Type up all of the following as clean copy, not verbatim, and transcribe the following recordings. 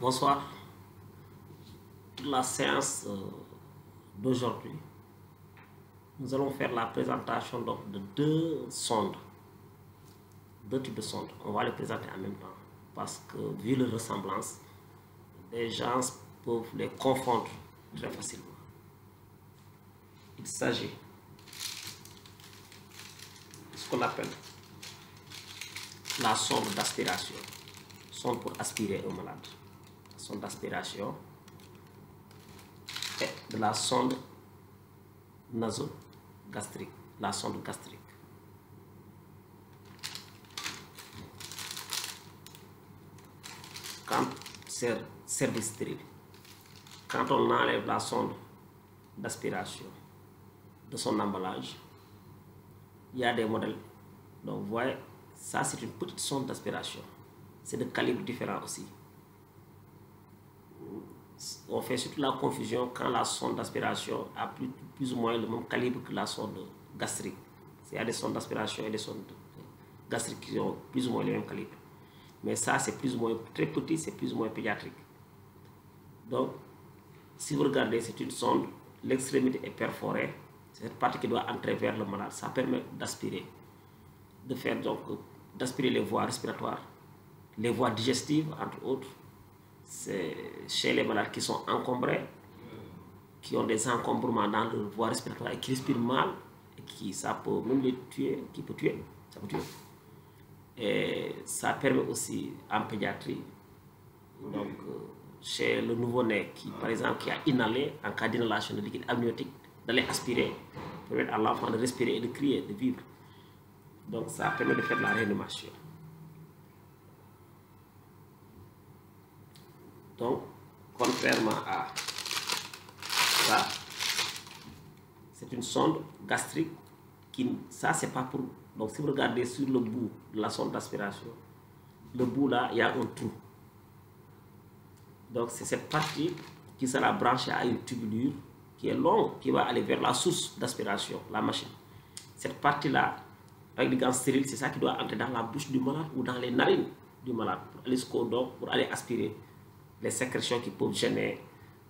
Bonsoir. Pour la séance d'aujourd'hui, nous allons faire la présentation donc, de deux sondes, deux types de sondes. On va les présenter en même temps parce que vu leur ressemblance, les gens peuvent les confondre très facilement. Il s'agit de ce qu'on appelle la sonde d'aspiration, sonde pour aspirer au malade. Sonde d'aspiration et de la sonde nasogastrique, la sonde gastrique. Quand service stérile, quand on enlève la sonde d'aspiration de son emballage, il y a des modèles. Donc vous voyez, ça c'est une petite sonde d'aspiration. C'est de calibre différent aussi. On fait surtout la confusion quand la sonde d'aspiration a plus ou moins le même calibre que la sonde gastrique. Il y a des sondes d'aspiration et des sondes gastriques qui ont plus ou moins le même calibre. Mais ça, c'est plus ou moins très petit, c'est plus ou moins pédiatrique. Donc, si vous regardez, c'est une sonde, l'extrémité est perforée. C'est cette partie qui doit entrer vers le malade. Ça permet d'aspirer, de faire donc d'aspirer les voies respiratoires, les voies digestives, entre autres. C'est chez les malades qui sont encombrés, qui ont des encombrements dans leur voie respiratoire et qui respirent mal, et qui ça peut même les tuer, qui peut tuer, ça peut tuer. Et ça permet aussi en pédiatrie, donc chez le nouveau-né qui, par exemple, qui a inhalé, en cas d'inhalation de liquide amniotique, d'aller aspirer, permettre à l'enfant de respirer et de crier, de vivre. Donc ça permet de faire de la réanimation. Donc, contrairement à ça, c'est une sonde gastrique qui, ça c'est pas pour... Donc si vous regardez sur le bout de la sonde d'aspiration, le bout là, il y a un trou. Donc c'est cette partie qui sera branchée à une tubulure qui est longue, qui va aller vers la source d'aspiration, la machine. Cette partie là, avec des gants stériles, c'est ça qui doit entrer dans la bouche du malade ou dans les narines du malade pour aller jusqu'au dos, pour aller aspirer les sécrétions qui peuvent gêner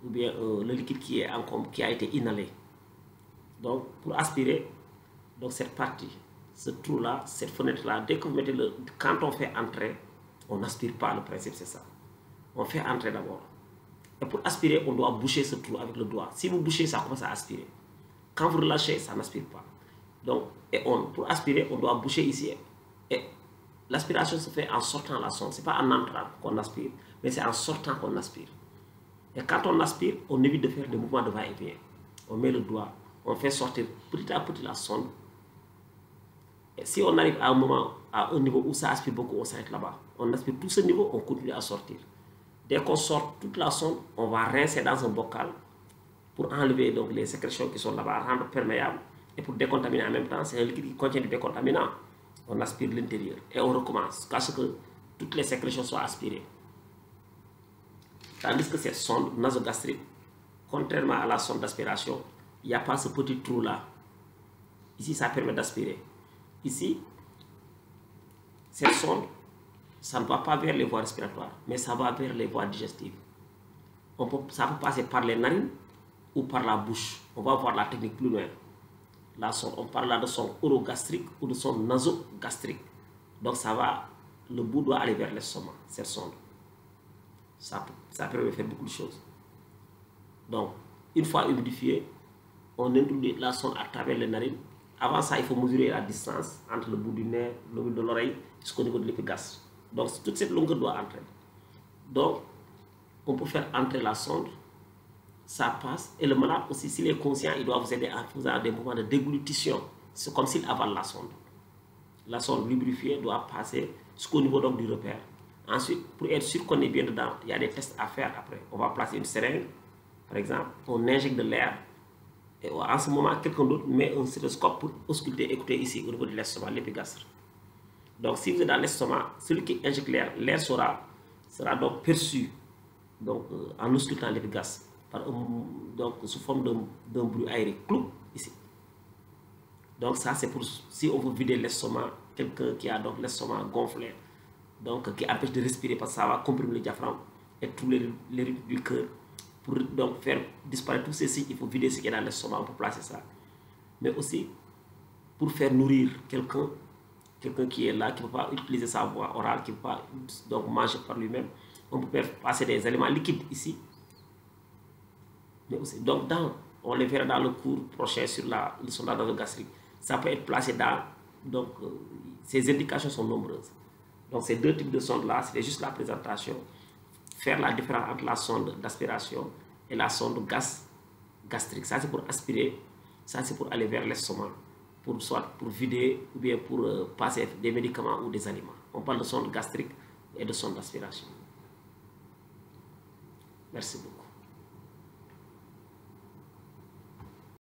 ou bien le liquide qui a été inhalé. Donc pour aspirer, donc cette partie, ce trou là, cette fenêtre là, dès que vous mettez quand on fait entrer, on n'aspire pas, le principe c'est ça. On fait entrer d'abord. Et pour aspirer, on doit boucher ce trou avec le doigt. Si vous bouchez, ça commence à aspirer. Quand vous relâchez, ça n'aspire pas. Donc, pour aspirer, on doit boucher ici. Et l'aspiration se fait en sortant la sonde. Ce n'est pas en entrant qu'on aspire, mais c'est en sortant qu'on aspire. Et quand on aspire, on évite de faire des mouvements de va-et-vient. On met le doigt, on fait sortir petit à petit la sonde. Et si on arrive à un moment, à un niveau où ça aspire beaucoup, on s'arrête là-bas. On aspire tout ce niveau, on continue à sortir. Dès qu'on sort toute la sonde, on va rincer dans un bocal pour enlever donc, les sécrétions qui sont là-bas, rendre perméables. Et pour décontaminer en même temps, c'est un liquide qui contient du décontaminant. On aspire l'intérieur et on recommence, jusqu'à ce que toutes les sécrétions soient aspirées. Tandis que cette sonde nasogastrique, contrairement à la sonde d'aspiration, il n'y a pas ce petit trou-là. Ici, ça permet d'aspirer. Ici, cette sonde, ça ne va pas vers les voies respiratoires, mais ça va vers les voies digestives. Ça peut passer par les narines ou par la bouche. On va voir la technique plus loin. La sonde, on parle là de sonde orogastrique ou de sonde nasogastrique. Donc ça va, le bout doit aller vers l'estomac, cette sonde. Ça permet de faire beaucoup de choses. Donc, une fois humidifié, on introduit la sonde à travers les narines. Avant ça, il faut mesurer la distance entre le bout du nez, le bout de l'oreille, jusqu'au niveau de l'épigastrique. Donc, toute cette longueur doit entrer. Donc, on peut faire entrer la sonde, ça passe, et le malade aussi, s'il est conscient, il doit vous aider en faisant des mouvements de déglutition. C'est comme s'il avale la sonde. La sonde lubrifiée doit passer jusqu'au niveau donc, du repère. Ensuite, pour être sûr qu'on est bien dedans, il y a des tests à faire après. On va placer une seringue, par exemple, on injecte de l'air. Et en ce moment, quelqu'un d'autre met un stéthoscope pour ausculter, écouter ici au niveau de l'estomac, l'épigastre. Donc, si vous êtes dans l'estomac, celui qui injecte l'air, l'air sera donc perçu donc, en auscultant l'épigastre, donc sous forme d'un bruit aéré, clou, ici. Donc, ça, c'est pour si on veut vider l'estomac, quelqu'un qui a donc l'estomac gonflé, donc qui empêche de respirer parce que ça va comprimer le diaphragme. et tous les rythmes du cœur. Pour donc faire disparaître tous ces signes, il faut vider ce qui est dans l'estomac, on peut placer ça. Mais aussi pour faire nourrir quelqu'un qui est là, qui ne peut pas utiliser sa voix orale, qui ne peut pas donc manger par lui-même. On peut passer des aliments liquides ici. Mais aussi, donc on les verra dans le cours prochain sur le sondage nasogastrique. Ça peut être placé dans... Donc, ces indications sont nombreuses. Donc, ces deux types de sondes-là, c'est juste la présentation. Faire la différence entre la sonde d'aspiration et la sonde gastrique. Ça, c'est pour aspirer. Ça, c'est pour aller vers l'estomac. Soit pour vider ou bien pour passer des médicaments ou des aliments. On parle de sonde gastrique et de sonde d'aspiration. Merci beaucoup.